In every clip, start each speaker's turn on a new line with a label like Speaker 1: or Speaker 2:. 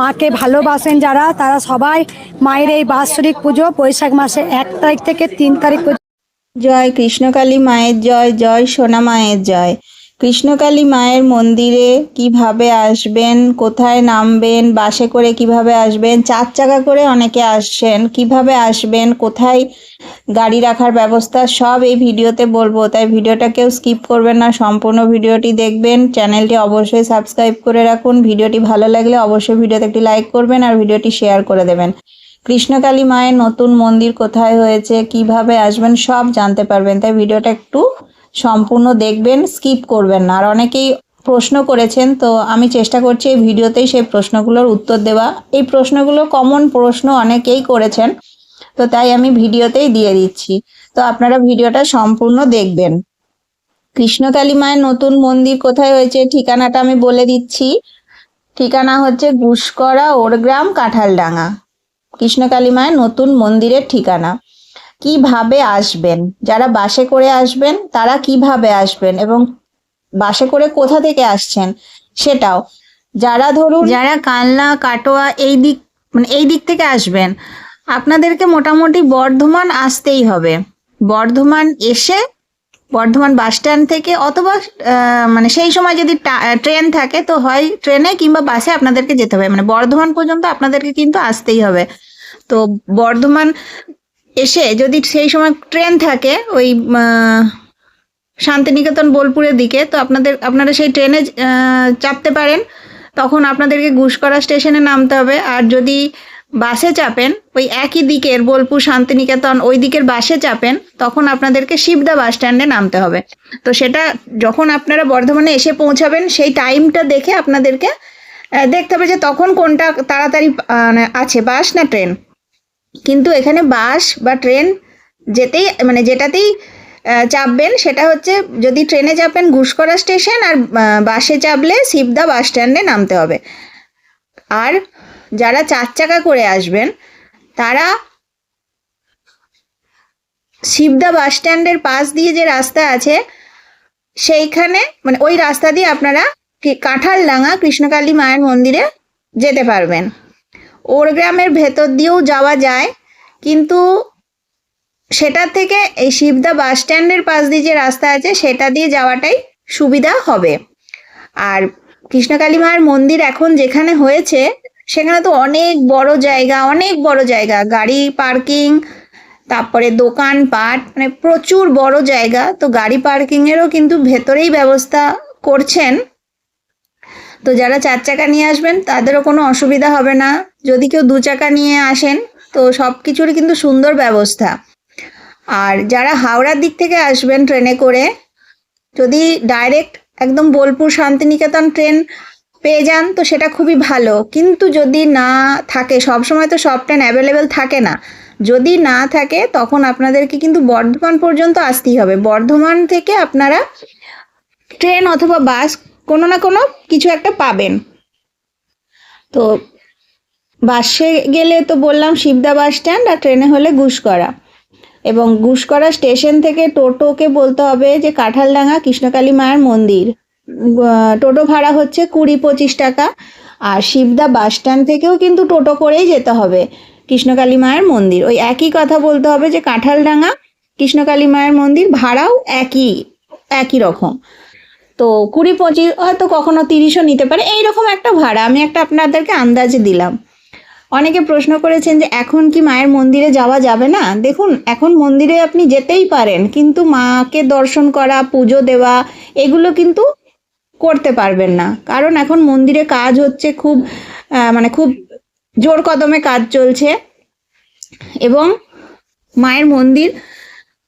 Speaker 1: মাকে ভালোবাসেন যারা, তারা সবাই মায়ের এই বাৎসরিক পুজো বৈশাখ মাসে 1 তারিখ থেকে 3 তারিখ পর্যন্ত।
Speaker 2: জয় কৃষ্ণকালী মায়ের জয়, জয় সোনা মায়ের জয়। কৃষ্ণকালী মায়ের মন্দিরে কিভাবে আসবেন, কোথায় নামবেন, বাসে করে কিভাবে আসবেন, 4 চাকা করে অনেকে আসছেন, কিভাবে আসবেন, কোথায় গাড়ি রাখার ব্যবস্থা, সব এই ভিডিওতে বলবো। তাই ভিডিওটা কেউ স্কিপ করবেন না, সম্পূর্ণ ভিডিওটি দেখবেন। চ্যানেলটি অবশ্যই সাবস্ক্রাইব করে রাখুন। ভিডিওটি ভালো লাগলে অবশ্যই ভিডিওতে একটি লাইক করবেন আর ভিডিওটি শেয়ার করে দেবেন। কৃষ্ণকালী মায়ের নতুন মন্দির কোথায় হয়েছে, কিভাবে আসবেন, সব জানতে পারবেন। তাই ভিডিওটা একটু সম্পূর্ণ দেখবেন, স্কিপ করবেন না। আর অনেকেই প্রশ্ন করেছেন, তো আমি চেষ্টা করছি এই ভিডিওতেই সেই প্রশ্নগুলোর উত্তর দেওয়া। এই প্রশ্নগুলো কমন প্রশ্ন, অনেকেই করেছেন, তো তাই আমি ভিডিওতেই দিয়ে দিচ্ছি। তো আপনারা ভিডিওটা সম্পূর্ণ দেখবেন। কৃষ্ণকালী মায়ের নতুন মন্দির কোথায় হয়েছে, ঠিকানাটা আমি বলে দিচ্ছি। ঠিকানা হচ্ছে গুসকরা, ওরগ্রাম, কাঁঠালডাঙ্গা। কৃষ্ণকালী মায়ের নতুন মন্দিরের ঠিকানা। কিভাবে আসবেন, যারা বাসে করে আসবেন তারা কিভাবে আসবেন এবং বাসে করে কোথা থেকে আসছেন সেটাও। যারা ধরুন যারা কালনা, কাটোয়া এই দিক মানে এই দিক থেকে আসবেন, আপনাদেরকে মোটামুটি বর্ধমান আসতেই হবে। বর্ধমান এসে বর্ধমান বাস স্ট্যান্ড থেকে অথবা মানে সেই সময় যদি ট্রেন থাকে তো হয় ট্রেনে কিংবা বাসে আপনাদেরকে যেতে হবে। মানে বর্ধমান পর্যন্ত আপনাদেরকে কিন্তু আসতেই হবে। তো বর্ধমান এসে যদি সেই সময় ট্রেন থাকে ওই শান্তিনিকেতন, বোলপুরের দিকে, তো আপনারা সেই ট্রেনে চাপতে পারেন। তখন আপনাদেরকে গুসকরা স্টেশনে নামতে হবে। আর যদি বাসে চাপেন, ওই একই দিকের বোলপুর, শান্তিনিকেতন ওই দিকের বাসে চাপেন, তখন আপনাদেরকে শিবদা বাস স্ট্যান্ডে নামতে হবে। তো সেটা যখন আপনারা বর্ধমানে এসে পৌঁছাবেন সেই টাইমটা দেখে আপনাদেরকে দেখতে হবে যে তখন কোনটা তাড়াতাড়ি আছে, বাস না ট্রেন। কিন্তু এখানে বাস বা ট্রেন যেতেই মানে যেটাতেই চাপবেন সেটা হচ্ছে, যদি ট্রেনে চাপেন গুসকরা স্টেশন, আর বাসে চাপলে শিবদা বাস স্ট্যান্ডে নামতে হবে। আর যারা 4 চাকা করে আসবেন তারা শিবদা বাস স্ট্যান্ডের পাশ দিয়ে যে রাস্তা আছে সেইখানে, মানে ওই রাস্তা দিয়ে আপনারা কাঁঠালডাঙ্গা কৃষ্ণকালী মায়ের মন্দিরে যেতে পারবেন। ওরগ্রামের ভেতর দিয়েও যাওয়া যায়, কিন্তু সেটার থেকে এই শিবদা বাস স্ট্যান্ডের পাশ দিয়ে যে রাস্তা আছে সেটা দিয়ে যাওয়াটাই সুবিধা হবে। আর কৃষ্ণকালী মায়ের মন্দির এখন যেখানে হয়েছে সেখানে তো অনেক বড় জায়গা, গাড়ি পার্কিং, তারপরে দোকানপাট, মানে প্রচুর বড় জায়গা। তো গাড়ি পার্কিংয়েরও কিন্তু ভেতরেই ব্যবস্থা করছেন। তো যারা 4 চাকা নিয়ে আসবেন তাদেরও কোনো অসুবিধা হবে না। যদি কেউ 2 চাকা নিয়ে আসেন তো সব কিছুরই কিন্তু সুন্দর ব্যবস্থা। আর যারা হাওড়ার দিক থেকে আসবেন ট্রেনে করে, যদি ডাইরেক্ট একদম বোলপুর শান্তিনিকেতন ট্রেন পেয়ে যান তো সেটা খুবই ভালো। কিন্তু যদি না থাকে, সব সময় তো সব ট্রেন অ্যাভেলেবেল থাকে না, যদি না থাকে তখন আপনাদেরকে কিন্তু বর্ধমান পর্যন্ত আসতেই হবে। বর্ধমান থেকে আপনারা ট্রেন অথবা বাস কোনো না কোনো কিছু একটা পাবেন। তো বাসে গেলে তো বললাম শিবদা বাস স্ট্যান্ড, আর ট্রেনে হলে গুসকরা। এবং গুসকরা স্টেশন থেকে টোটোকে বলতে হবে যে কাঁঠালডাঙ্গা কৃষ্ণকালী মায়ের মন্দির। টোটো ভাড়া হচ্ছে 20-25 টাকা। আর শিবদা বাস স্ট্যান্ড থেকেও কিন্তু টোটো করেই যেতে হবে কৃষ্ণকালী মায়ের মন্দির। ওই একই কথা বলতে হবে যে কাঁঠালডাঙ্গা কৃষ্ণকালী মায়ের মন্দির, ভাড়াও একই রকম। তো 20-25, হয়তো কখনো 30ও নিতে পারে, এইরকম একটা ভাড়া। আমি একটা আপনাদেরকে আন্দাজে দিলাম। অনেকে প্রশ্ন করেছেন যে এখন কি মায়ের মন্দিরে যাওয়া যাবে না। দেখুন, এখন মন্দিরে আপনি যেতেই পারেন, কিন্তু মাকে দর্শন করা, পুজো দেওয়া এগুলো কিন্তু করতে পারবেন না। কারণ এখন মন্দিরে কাজ হচ্ছে, খুব জোর কদমে কাজ চলছে। এবং মায়ের মন্দির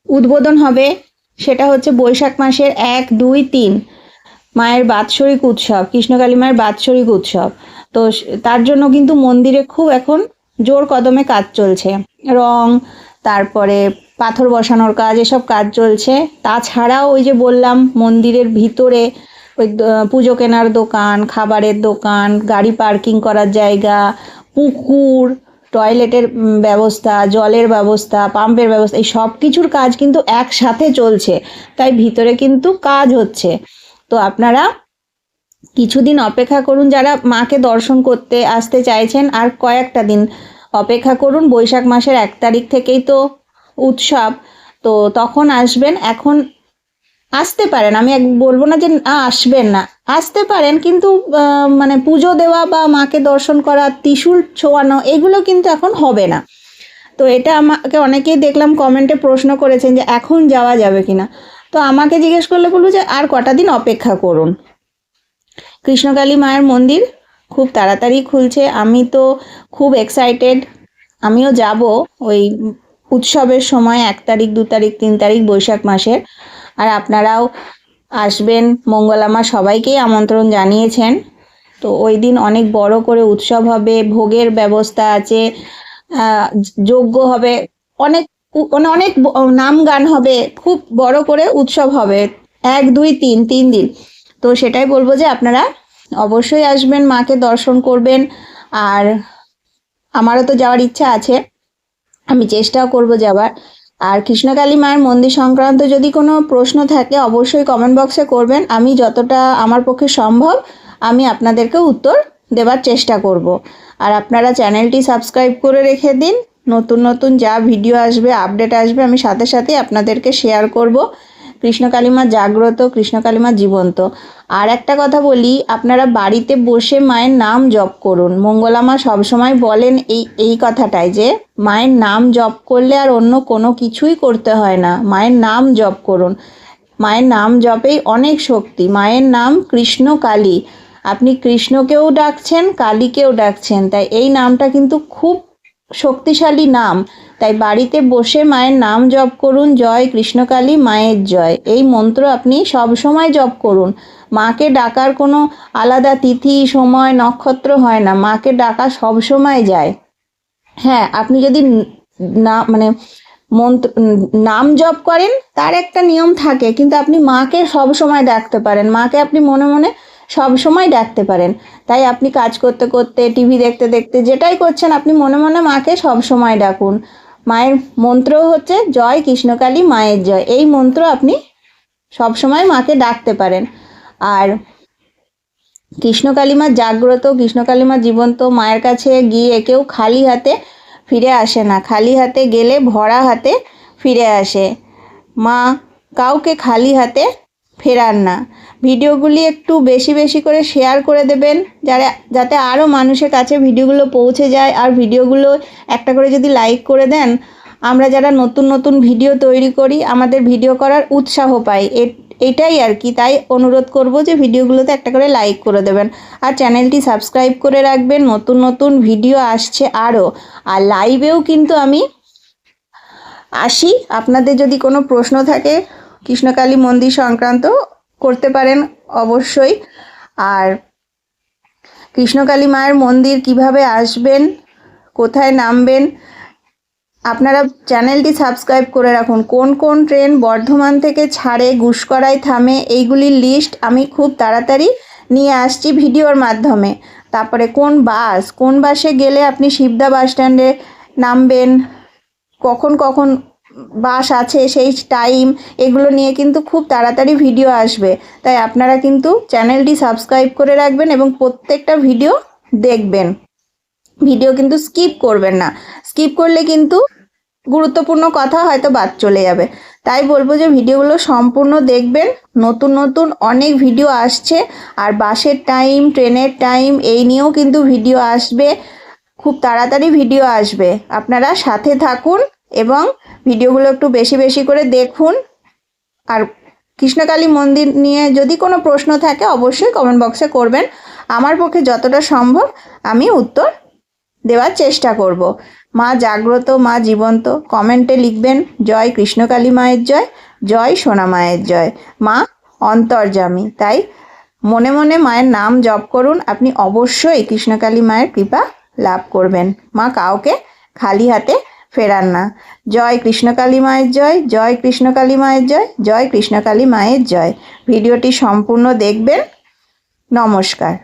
Speaker 2: উদ্বোধন হবে, সেটা হচ্ছে বৈশাখ মাসের 1, 2, 3 মায়ের বাৎসরিক উৎসব, কৃষ্ণকালী মায়ের বাৎসরিক উৎসব। তো তার জন্য কিন্তু মন্দিরে খুব এখন জোর কদমে কাজ চলছে, রং, তারপরে পাথর বসানোর কাজ, এসব কাজ চলছে। তাছাড়াও ওই যে বললাম মন্দিরের ভিতরে ওই পুজো কেনার দোকান, খাবারের দোকান, গাড়ি পার্কিং করার জায়গা, পুকুর, টয়লেটের ব্যবস্থা, জলের ব্যবস্থা, পাম্পের ব্যবস্থা, এই সব কিছুর কাজ কিন্তু একসাথে চলছে। তাই ভিতরে কিন্তু কাজ হচ্ছে। তো আপনারা কিছুদিন অপেক্ষা করুন, যারা মাকে দর্শন করতে আসতে চাইছেন আর কয়েকটা দিন অপেক্ষা করুন। বৈশাখ মাসের 1 তারিখ থেকেই তো উৎসব, তো তখন আসবেন। এখন আসতে পারেন, আমি বলবো না যে আসবেন না, আসতে পারেন, কিন্তু মানে পুজো দেওয়া বা মাকে দর্শন করা, ত্রিশূল ছোঁয়ানো, এগুলো কিন্তু এখন হবে না। তো এটা আমাকে অনেকেই দেখলাম কমেন্টে প্রশ্ন করেছেন যে এখন যাওয়া যাবে কিনা। তো আমাকে জিজ্ঞেস করলে বলবো যে আর কটা দিন অপেক্ষা করুন। কৃষ্ণকালী মায়ের মন্দির খুব তাড়াতাড়ি খুলছে, আমি তো খুব এক্সাইটেড। আমিও যাব ওই উৎসবের সময় 1 তারিখ, 2 তারিখ, 3 তারিখ বৈশাখ মাসের। আর আপনারাও আসবেন, মঙ্গলামা সবাইকেই আমন্ত্রণ জানিয়েছেন। তো ওই দিন অনেক বড় করে উৎসব হবে, ভোগের ব্যবস্থা আছে, যজ্ঞ হবে, অনেক অনেক নাম গান হবে, খুব বড় করে উৎসব হবে 1, 2, 3 দিন। তো সেটাই বলবো যে আপনারা অবশ্যই আসবেন, মাকে দর্শন করবেন। আর আমারও তো যাওয়ার ইচ্ছা আছে, আমি চেষ্টাও করব যাবার। আর কৃষ্ণকালী মায়ের মন্দির সংক্রান্ত যদি কোনো প্রশ্ন থাকে অবশ্যই কমেন্ট বক্সে করবেন, আমি যতটা আমার পক্ষে সম্ভব আমি আপনাদেরকে উত্তর দেবার চেষ্টা করব। আর আপনারা চ্যানেলটি সাবস্ক্রাইব করে রেখে দিন, নতুন নতুন যা ভিডিও আসবে, আপডেট আসবে, আমি সাথে সাথে আপনাদেরকে শেয়ার করব। কৃষ্ণকালী মা জাগ্রত, কৃষ্ণকালী মা জীবন্ত। আর একটা কথা বলি, আপনারা বাড়িতে বসে মায়ের নাম জপ করুন। মঙ্গলামা সবসময় বলেন এই কথাটাই যে মায়ের নাম জপ করলে আর অন্য কোনো কিছুই করতে হয় না, মায়ের নাম জপ করুন। মায়ের নাম জপেই অনেক শক্তি। মায়ের নাম কৃষ্ণ কালী, আপনি কৃষ্ণকেও ডাকছেন, কালীকেও ডাকছেন, তাই এই নামটা কিন্তু খুব শক্তিশালী নাম। তাই বাড়িতে বসে মায়ের নাম জপ করুন। জয় কৃষ্ণকালী মায়ের জয়, এই মন্ত্র আপনি সব সময় জপ করুন। মাকে ডাকার কোনো আলাদা তিথি, সময়, নক্ষত্র হয় না, মাকে ডাকা সব সময় যায়। হ্যাঁ, আপনি যদি নাম জপ করেন তার একটা নিয়ম থাকে, কিন্তু আপনি মাকে সব সময় ডাকতে পারেন, মাকে আপনি মনে মনে সব সময় ডাকতে পারেন। তাই আপনি কাজ করতে করতে, টিভি দেখতে দেখতে, যেটাই করছেন আপনি মনে মনে মাকে সব সময় ডাকুন। মায়ের মন্ত্র হচ্ছে জয় কৃষ্ণকালী মায়ের জয়, এই মন্ত্র আপনি সব সময় মাকে ডাকতে পারেন। আর কৃষ্ণকালী মা জাগ্রত, কৃষ্ণকালী মা জীবন্ত। মায়ের কাছে গিয়ে কেউ খালি হাতে ফিরে আসে না, খালি হাতে গেলে ভরা হাতে ফিরে আসে। মা কাউকে খালি হাতে ফেরান না। ভিডিওগুলি একটু বেশি বেশি করে শেয়ার করে দেবেন, যাতে আরও মানুষের কাছে ভিডিওগুলো পৌঁছে যায়। আর ভিডিওগুলো একটা করে যদি লাইক করে দেন, আমরা যারা নতুন নতুন ভিডিও তৈরি করি আমাদের ভিডিও করার উৎসাহ পাই, এটাই আর কি। তাই অনুরোধ করব যে ভিডিওগুলোতে একটা করে লাইক করে দেবেন, আর চ্যানেলটি সাবস্ক্রাইব করে রাখবেন। নতুন নতুন ভিডিও আসছে আরও। আর লাইভেও কিন্তু আমি আসি, আপনাদের যদি কোনো প্রশ্ন থাকে কৃষ্ণকালী মন্দির সংক্রান্ত করতে পারেন অবশ্যই। আর কৃষ্ণকালী মায়ের মন্দির কিভাবে আসবেন, কোথায় নামবেন, আপনারা চ্যানেলটি সাবস্ক্রাইব করে রাখুন। কোন কোন ট্রেন বর্ধমান থেকে ছাড়ে, গুসকরায় থামে, এইগুলির লিস্ট আমি খুব তাড়াতাড়ি নিয়ে আসছি ভিডিওর মাধ্যমে। তারপরে কোন বাসে গেলে আপনি শিবদা বাস স্ট্যান্ডে নামবেন, কখন কখন বাস আছে সেই টাইম, এগুলো নিয়ে কিন্তু খুব তাড়াতাড়ি ভিডিও আসবে। তাই আপনারা কিন্তু চ্যানেলটি সাবস্ক্রাইব করে রাখবেন এবং প্রত্যেকটা ভিডিও দেখবেন। ভিডিও কিন্তু স্কিপ করবেন না, স্কিপ করলে কিন্তু গুরুত্বপূর্ণ কথা হয়তো বাদ চলে যাবে। তাই বলবো যে ভিডিওগুলো সম্পূর্ণ দেখবেন, নতুন নতুন অনেক ভিডিও আসছে। আর বাসের টাইম, ট্রেনের টাইম, এই নিয়েও কিন্তু ভিডিও আসবে, খুব তাড়াতাড়ি ভিডিও আসবে। আপনারা সাথে থাকুন এবং ভিডিওগুলো একটু বেশি বেশি করে দেখুন। আর কৃষ্ণকালী মন্দির নিয়ে যদি কোনো প্রশ্ন থাকে অবশ্যই কমেন্ট বক্সে করবেন, আমার পক্ষে যতটা সম্ভব আমি উত্তর দেওয়ার চেষ্টা করব। মা জাগ্রত, মা জীবন্ত। কমেন্টে লিখবেন জয় কৃষ্ণকালী মায়ের জয়, জয় সোনা মায়ের জয়। মা অন্তর্যামী, তাই মনে মনে মায়ের নাম জপ করুন, আপনি অবশ্যই কৃষ্ণকালী মায়ের কৃপা লাভ করবেন। মা কাউকে খালি হাতে ফেরান না। জয় কৃষ্ণকালী মায়ের জয়, জয় কৃষ্ণকালী মায়ের জয়, জয় কৃষ্ণকালী মায়ের জয়। ভিডিওটি সম্পূর্ণ দেখবেন। নমস্কার।